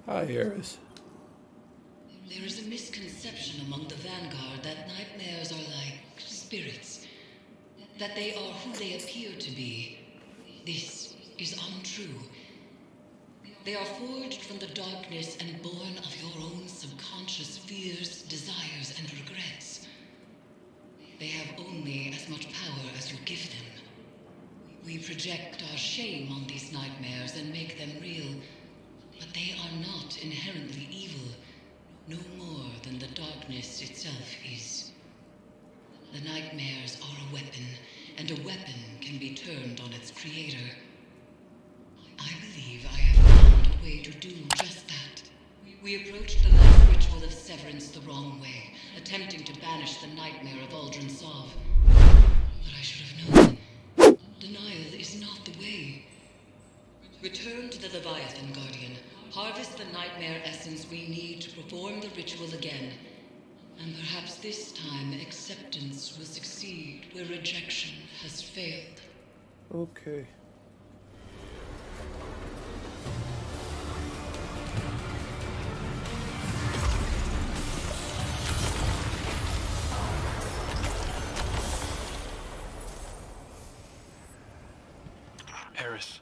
Hi, Eris. There is a misconception among the Vanguard that nightmares are like spirits, that they are who they appear to be. This is untrue. They are forged from the darkness and born of your own subconscious fears, desires, and regrets. They have only as much power as you give them. We project our shame on these nightmares and make them real, but they are not inherently evil, no more than the darkness itself is. The nightmares are a weapon, and a weapon can be turned on its creator. I believe I have found a way to do just that. We approached the last ritual of severance the wrong way, attempting to banish the nightmare of Aldrin Sov. But I should have known. Denial is not the way. Return to the Leviathan, Guardian. Harvest the nightmare essence we need to perform the ritual again. And perhaps this time acceptance will succeed where rejection has failed. Okay. Eris,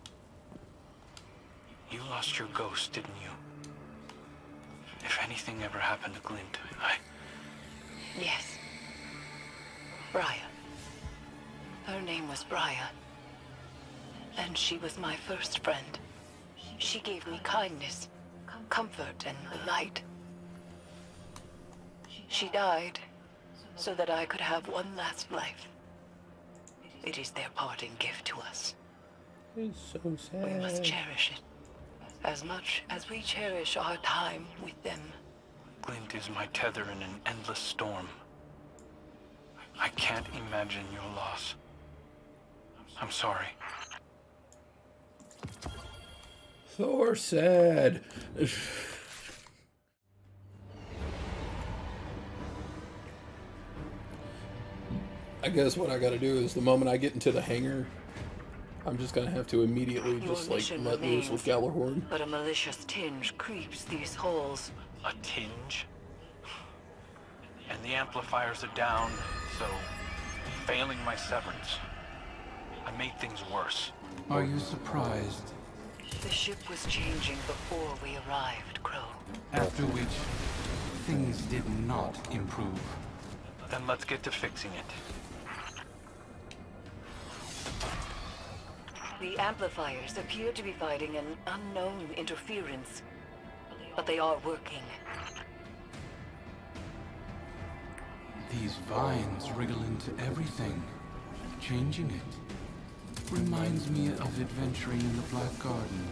you lost your ghost, didn't you? If anything ever happened to Glint, Yes. Briar. Her name was Briar. And she was my first friend. She gave me kindness, comfort, and light. She died so that I could have one last life. It is their parting gift to us. It's so sad. We must cherish it, as much as we cherish our time with them. Glint is my tether in an endless storm. I can't imagine your loss. I'm sorry. Thor sad. I guess what I gotta do is the moment I get into the hangar, I'm just gonna have to immediately just like let loose with Galahorn. But a malicious tinge creeps these halls. A tinge? And the amplifiers are down, so failing my severance, I made things worse. Are you surprised? The ship was changing before we arrived, Crow. After which, things did not improve. Then let's get to fixing it. The amplifiers appear to be fighting an unknown interference, but they are working. These vines wriggle into everything, changing it. Reminds me of adventuring in the Black Garden.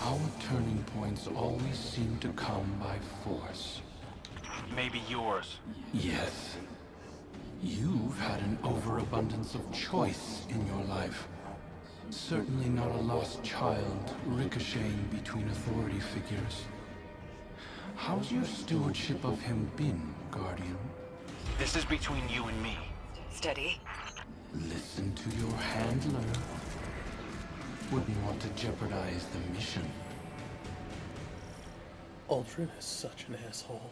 Our turning points always seem to come by force. Maybe yours. Yes. You've had an overabundance of choice in your life. Certainly not a lost child ricocheting between authority figures. How's your stewardship of him been, Guardian? This is between you and me. Steady. Listen to your handler. Wouldn't want to jeopardize the mission. Aldrin is such an asshole.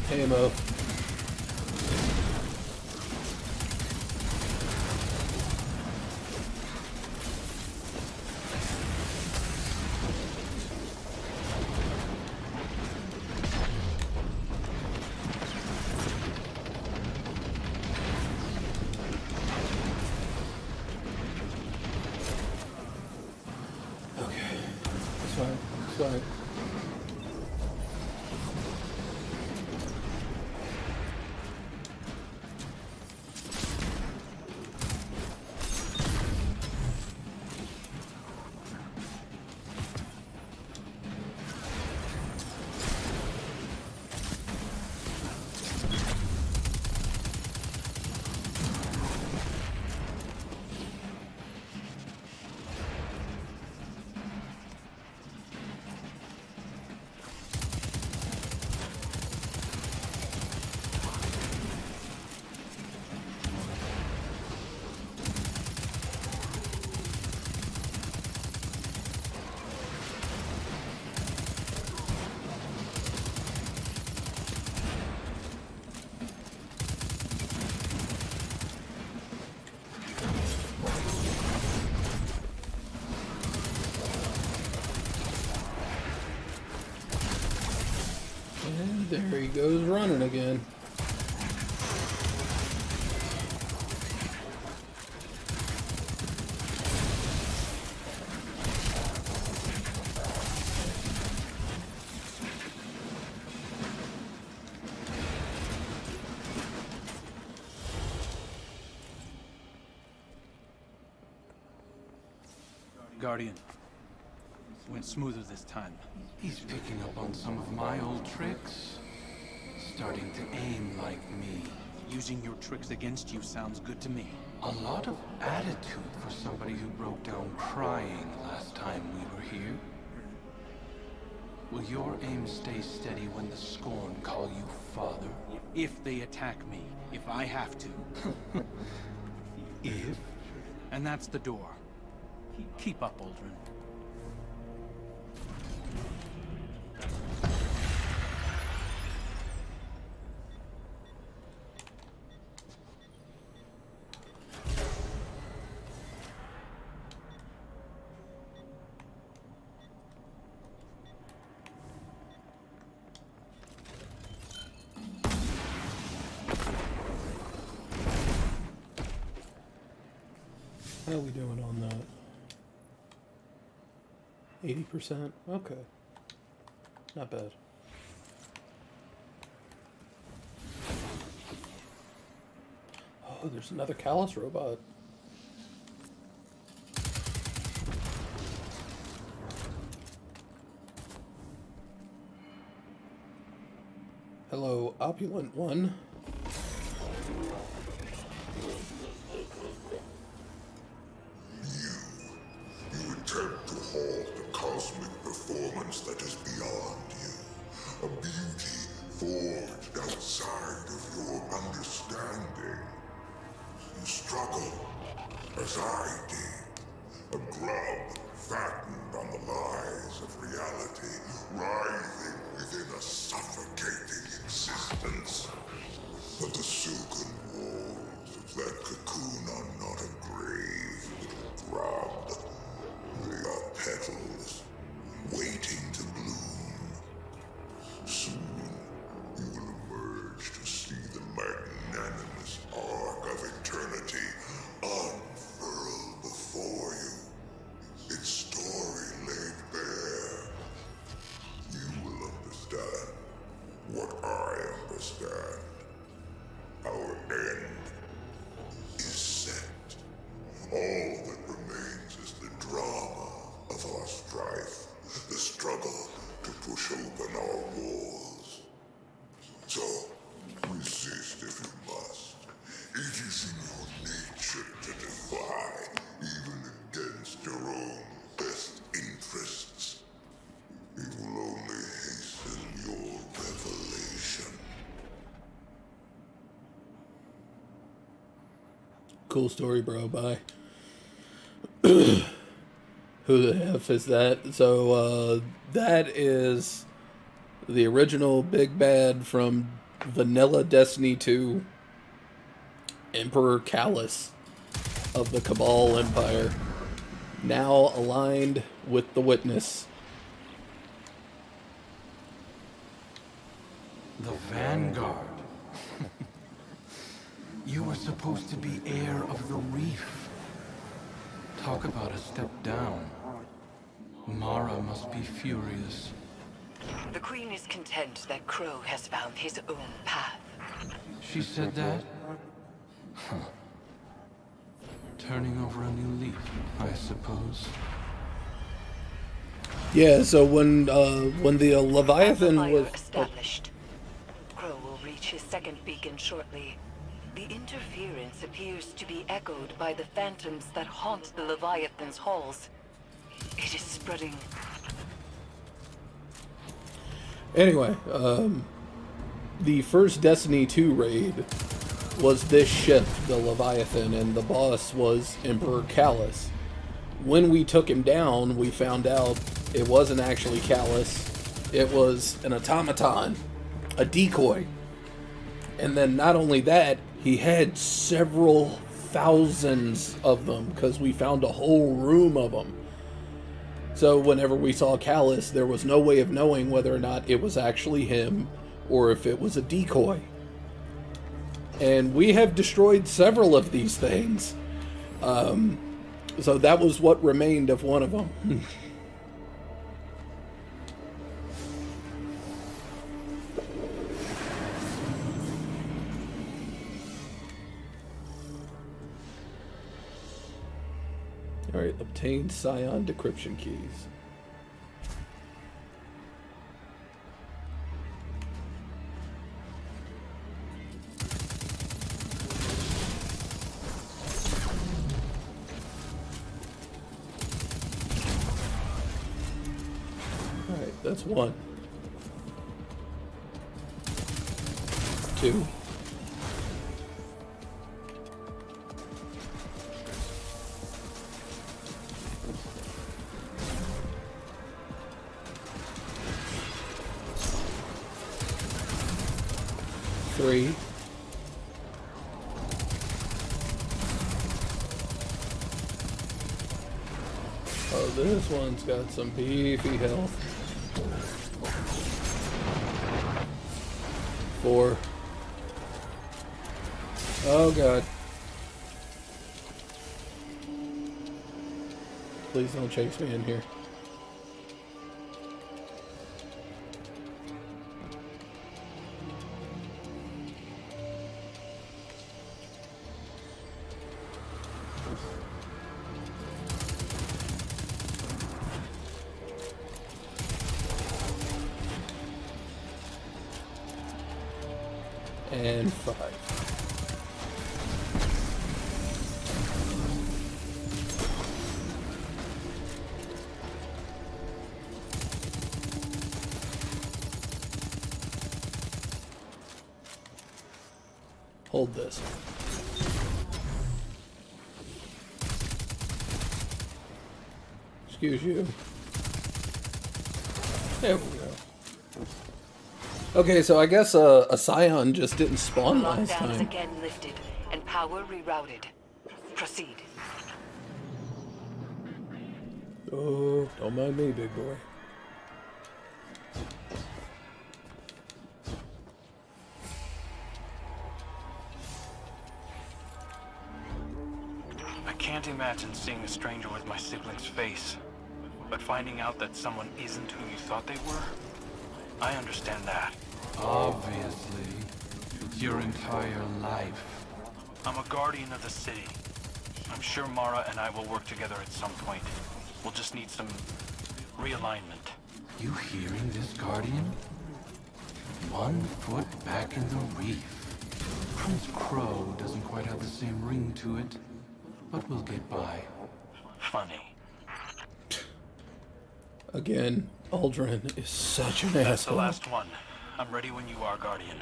Hey, Mo. There he goes running again. Guardian. Went smoother this time. He's picking up on some of my old tricks. Starting to aim like me. Using your tricks against you sounds good to me. A lot of attitude for somebody who broke down crying last time we were here. Will your aim stay steady when the Scorn call you father? If they attack me, if I have to. If? And that's the door. Keep up, Aldrin. How are we doing on that? 80%? Okay. Not bad. Oh, there's another Callus robot. Hello, opulent one. You attempt to halt a cosmic performance that is beyond you. A beauty forged outside of your understanding. You struggle, as I did. A grub fattened on the lies of reality, writhing within a suffocating existence. But the silken walls of that cocoon are not a grave, little grub. They are petals, waiting to bloom. Soon, you will emerge to see the magnanimous arc of eternity unfurl before you. Its story laid bare. You will understand what I understand. Our end is set. All that remains is the drama of our strife, the struggle to push open our walls. So, resist if you must. It is in your nature to defy, even against your own best interests. It will only hasten your revelation. Cool story, bro. Bye. Who the F is that? So, that is the original big bad from Vanilla Destiny 2, Emperor Callus of the Cabal Empire, now aligned with the Witness. The Vanguard. You were supposed to be heir of the reef. Talk about a step down. Mara must be furious. The Queen is content that Crow has found his own path. She said that? Huh. Turning over a new leaf, I suppose. Yeah, so when the Leviathan Fire was established. Crow will reach his second beacon shortly. The interference appears to be echoed by the phantoms that haunt the Leviathan's halls. It is spreading. Anyway, the first Destiny 2 raid was this ship, the Leviathan, and the boss was Emperor Callus. When we took him down, we found out it wasn't actually Callus. It was an automaton, a decoy. And then not only that, he had several thousands of them, because we found a whole room of them. So whenever we saw Callus, there was no way of knowing whether or not it was actually him, or if it was a decoy. And we have destroyed several of these things. So that was what remained of one of them. Alright, obtain Scion decryption keys. Alright, that's one. Two. Three. Oh, this one's got some beefy health. 4. Oh god. Please don't chase me in here. And 5. Hold this. Excuse you. There we go. Okay, so I guess a Scion just didn't spawn last Lockdown is time. again lifted and power rerouted. Proceed. Oh, don't mind me, big boy. I can't imagine seeing a stranger with my sibling's face. But finding out that someone isn't who you thought they were, I understand that. Obviously. It's your entire life. I'm a guardian of the city. I'm sure Mara and I will work together at some point. We'll just need some realignment. You hearing this, Guardian? 1 foot back in the reef. Prince Crow doesn't quite have the same ring to it, but we'll get by. Funny. Again, Aldrin is such an That's the asshole. last one. I'm ready when you are, Guardian.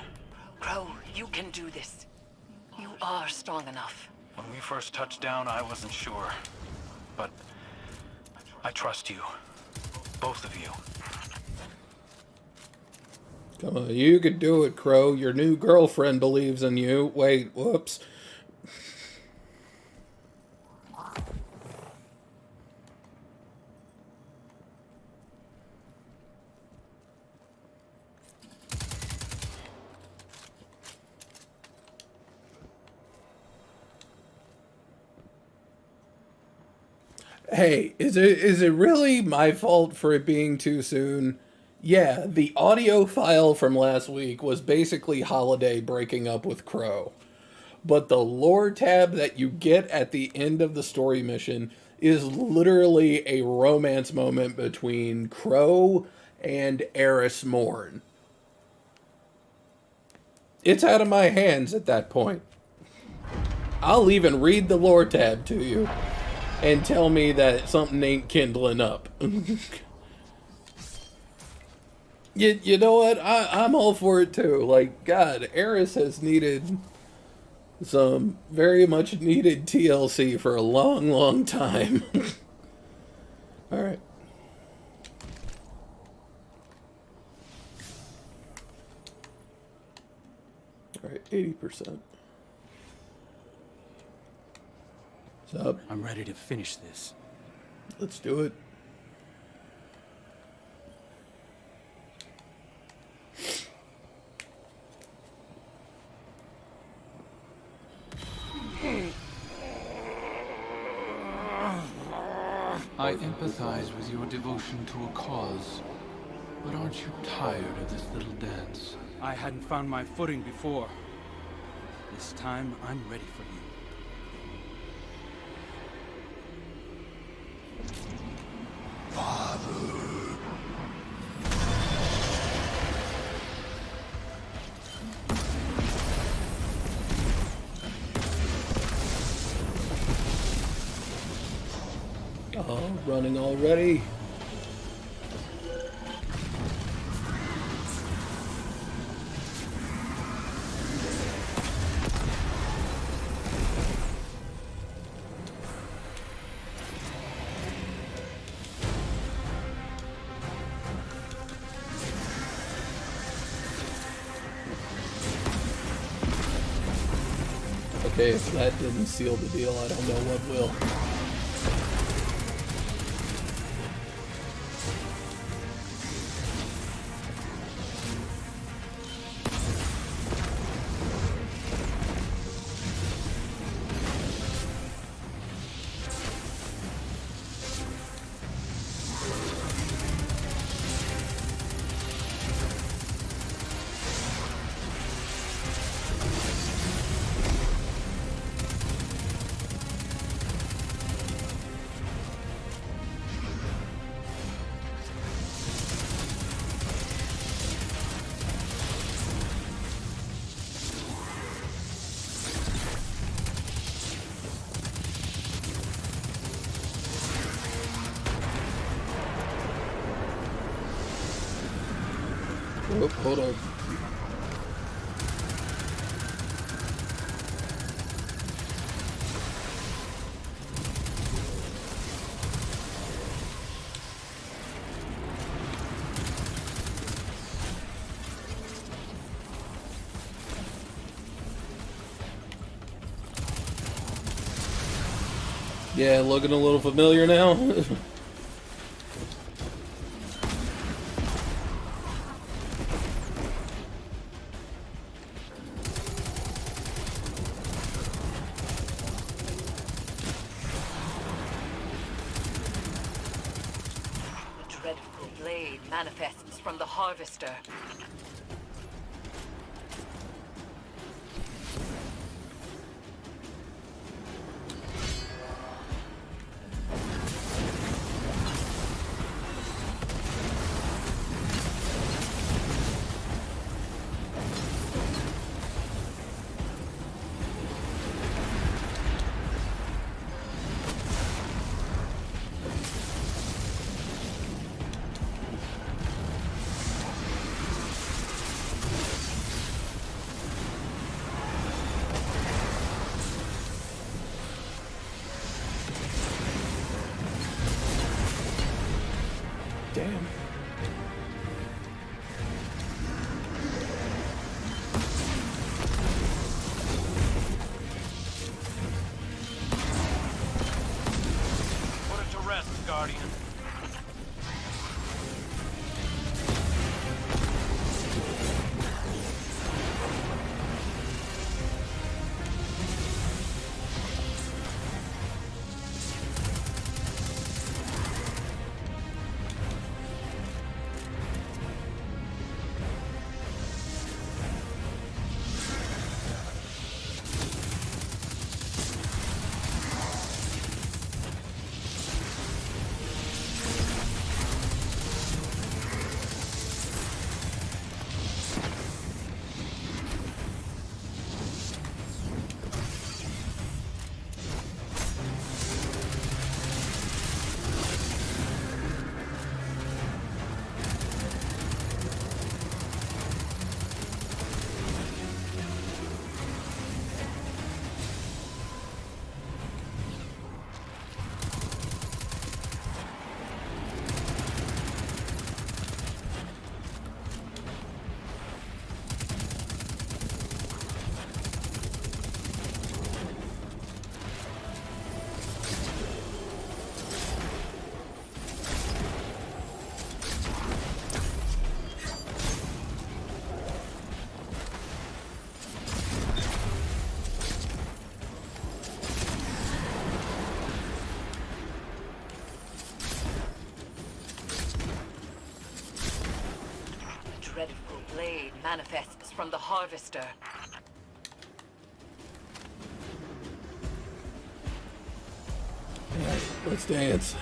Crow, you can do this. You are strong enough. When we first touched down, I wasn't sure. But I trust you. Both of you. Come on, you could do it, Crow. Your new girlfriend believes in you. Wait, whoops. Hey, is it really my fault for it being too soon? Yeah, the audio file from last week was basically Holiday breaking up with Crow. But the lore tab that you get at the end of the story mission is literally a romance moment between Crow and Eris Morn. It's out of my hands at that point. I'll even read the lore tab to you and tell me that something ain't kindling up. You know what? I'm all for it too. Like, God, Eris has needed some very much needed TLC for a long, long time. Alright. Alright, 80%. What's up? I'm ready to finish this. Let's do it. I empathize with your devotion to a cause, but aren't you tired of this little dance? I hadn't found my footing before. This time, I'm ready for you. Oh, running already. Okay, if that didn't seal the deal, I don't know what will. Oh, hold on. Yeah, looking a little familiar now. The dreadful blade manifests from the Harvester. manifests from the Harvester. Let's dance.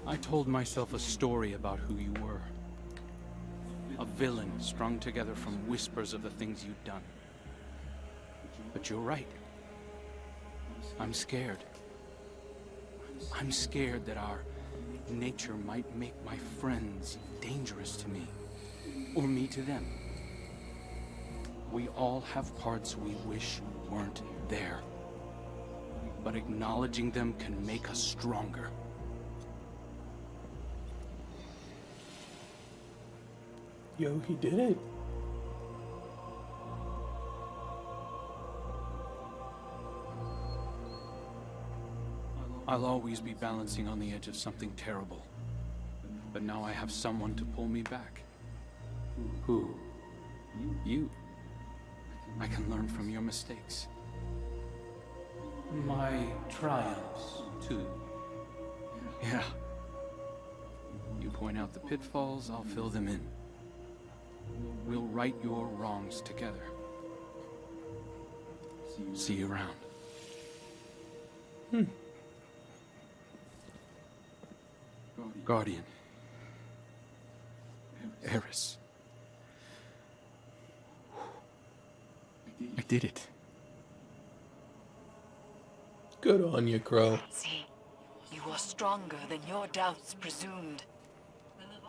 I told myself a story about who you were. A villain strung together from whispers of the things you'd done. But you're right. I'm scared. I'm scared that our nature might make my friends dangerous to me. Or me to them. We all have parts we wish weren't there. But acknowledging them can make us stronger. Yo, he did it. I'll always be balancing on the edge of something terrible. But now I have someone to pull me back. Who? You. I can learn from your mistakes. My triumphs, too. Yeah. You point out the pitfalls, I'll fill them in. We'll right your wrongs together. See you around. Guardian. Eris. I did it. Good on you, Crow. See, you are stronger than your doubts presumed.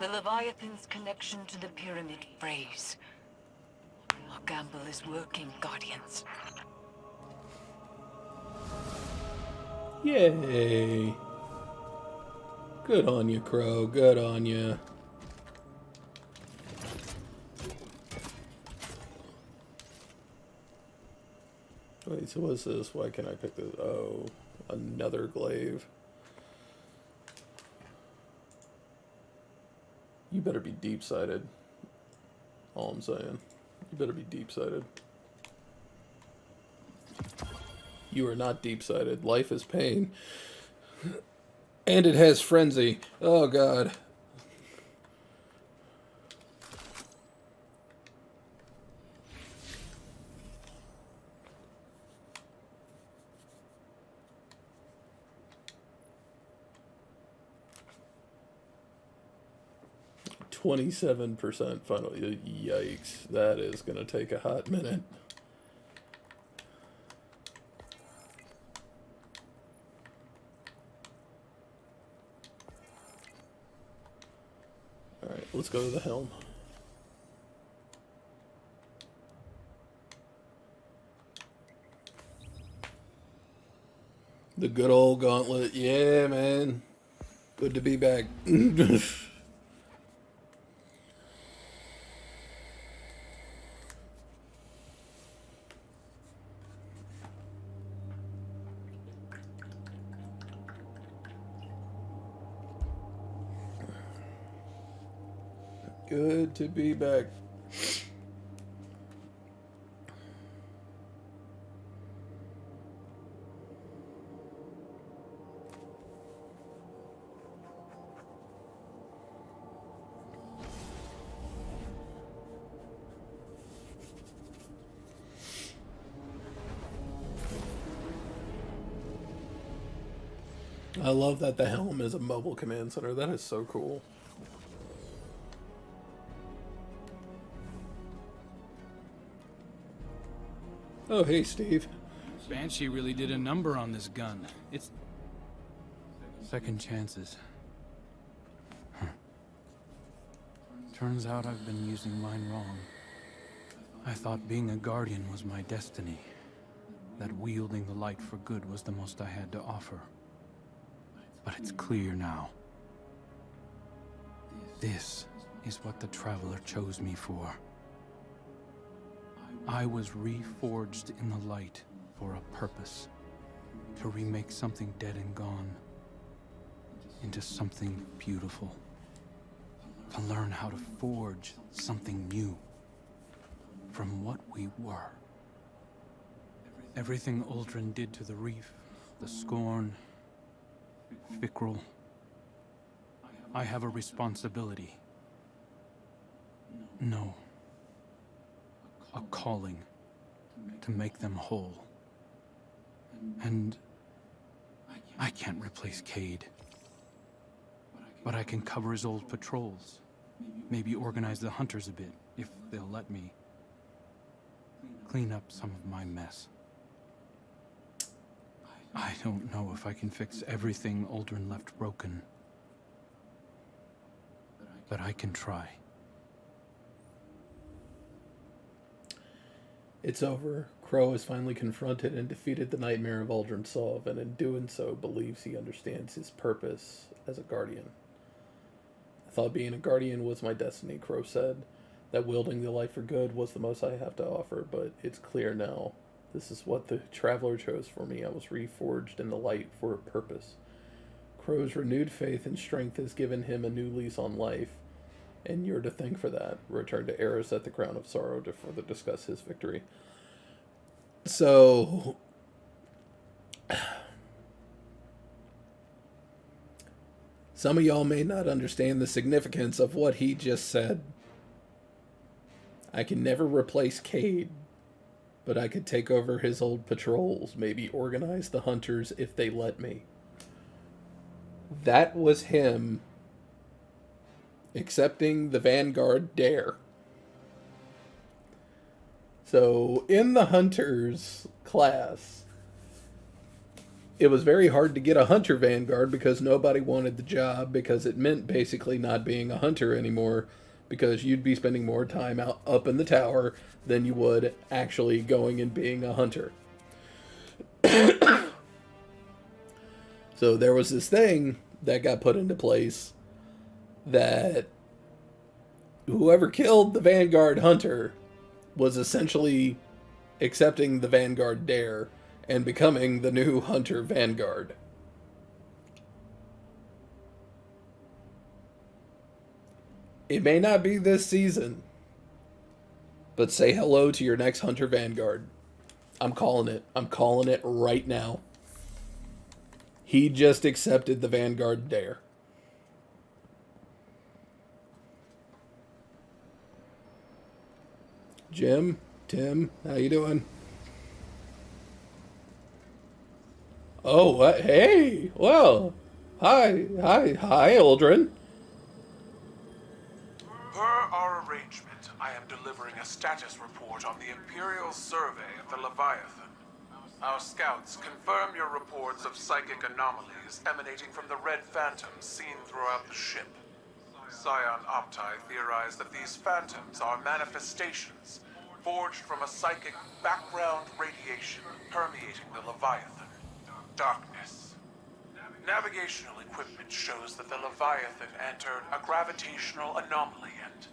The Leviathan's connection to the pyramid phrase. Our gamble is working, Guardians. Yay. Good on you, Crow. Good on you. Wait, so what's this? Why can't I pick this? Oh, another glaive. You better be deep-sighted. All I'm saying. You better be deep-sighted. You are not deep-sighted. Life is pain. And it has frenzy. Oh, God. %, final. Yikes. That is going to take a hot minute. Alright, let's go to the helm. The good old gauntlet. Yeah, man. Good to be back. Good to be back. I love that the helm is a mobile command center. That is so cool. Oh, hey, Steve. Banshee really did a number on this gun. Second chances. Turns out I've been using mine wrong. I thought being a guardian was my destiny. That wielding the light for good was the most I had to offer. But it's clear now. This is what the Traveler chose me for. I was reforged in the light for a purpose. To remake something dead and gone into something beautiful. To learn how to forge something new from what we were. Everything Uldren did to the reef, the scorn, Fikrul. I have a responsibility. No. A calling to make them whole. And I can't replace Cade. But I can cover his old patrols. Maybe organize the hunters a bit, if they'll let me. Clean up some of my mess. I don't know if I can fix everything Uldren left broken. But I can try. It's over. Crow has finally confronted and defeated the nightmare of Uldren Sov, and in doing so believes he understands his purpose as a guardian. I thought being a guardian was my destiny, Crow said. That wielding the light for good was the most I have to offer, but it's clear now. This is what the Traveler chose for me. I was reforged in the light for a purpose. Crow's renewed faith and strength has given him a new lease on life, and you're to thank for that. Return to Eris at the Crown of Sorrow to further discuss his victory. So, some of y'all may not understand the significance of what he just said. I can never replace Cade, but I could take over his old patrols, maybe organize the hunters if they let me. That was him accepting the Vanguard dare. So, in the Hunters class, it was very hard to get a Hunter Vanguard because nobody wanted the job, because it meant basically not being a hunter anymore, because you'd be spending more time out up in the tower than you would actually going and being a hunter. So there was this thing that got put into place that whoever killed the Vanguard Hunter was essentially accepting the Vanguard dare and becoming the new Hunter Vanguard. It may not be this season, but say hello to your next Hunter Vanguard. I'm calling it. I'm calling it right now. He just accepted the Vanguard dare. Jim, Tim, how you doing? Oh, hey, well, hi, Uldren. Per our arrangement, I am delivering a status report on the Imperial survey of the Leviathan. Our scouts confirm your reports of psychic anomalies emanating from the red phantoms seen throughout the ship. Scion Opti theorized that these phantoms are manifestations forged from a psychic background radiation permeating the Leviathan. Darkness. Navigational equipment shows that the Leviathan entered a gravitational anomaly, and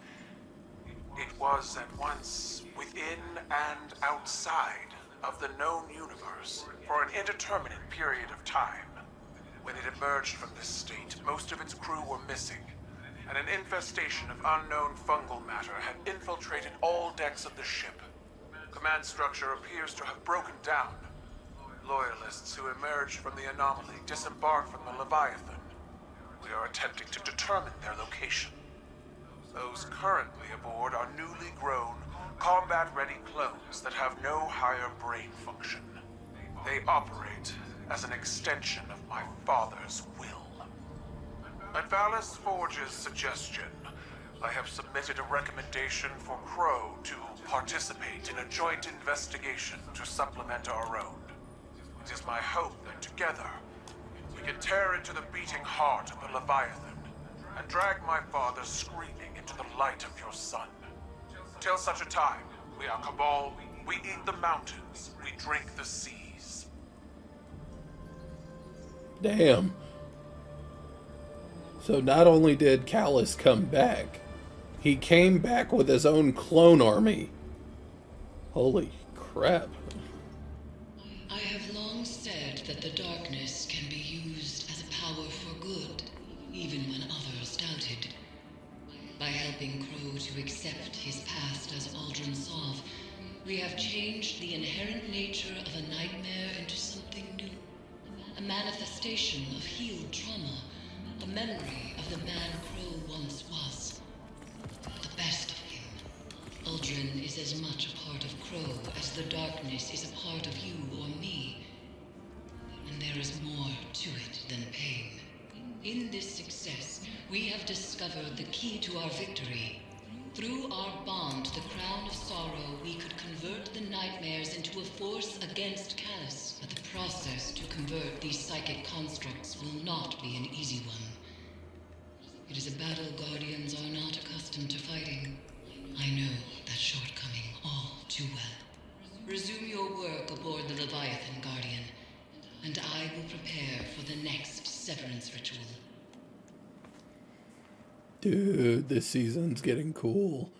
it was at once within and outside of the known universe for an indeterminate period of time. When it emerged from this state, most of its crew were missing, and an infestation of unknown fungal matter had infiltrated all decks of the ship. Command structure appears to have broken down. Loyalists who emerged from the anomaly disembarked from the Leviathan. We are attempting to determine their location. Those currently aboard are newly grown, combat-ready clones that have no higher brain function. They operate as an extension of my father's will. At Valis Forge's suggestion, I have submitted a recommendation for Crow to participate in a joint investigation to supplement our own. It is my hope that together, we We can tear into the beating heart of the Leviathan and drag my father screaming into the light of your sun. Till such a time, we are Cabal, we eat the mountains, we drink the seas. Damn. So not only did Callus come back, he came back with his own clone army. Holy crap. I have long said that the darkness can be used as a power for good, even when others doubted. By helping Crow to accept his past as Aldrin Sov, we have changed the inherent nature of a nightmare into something new. A manifestation of healed trauma, a memory of the man Crow once was. The best of him. Aldrin is as much a part of Crow as the darkness is a part of you or me. And there is more to it than pain. In this success, we have discovered the key to our victory. Through our bond, the Crown of Sorrow, we could convert the nightmares into a force against Callus. But the process to convert these psychic constructs will not be an easy one. It is a battle Guardians are not accustomed to fighting. I know that shortcoming all too well. Resume your work aboard the Leviathan, Guardian, and I will prepare for the next severance ritual. Dude, this season's getting cool.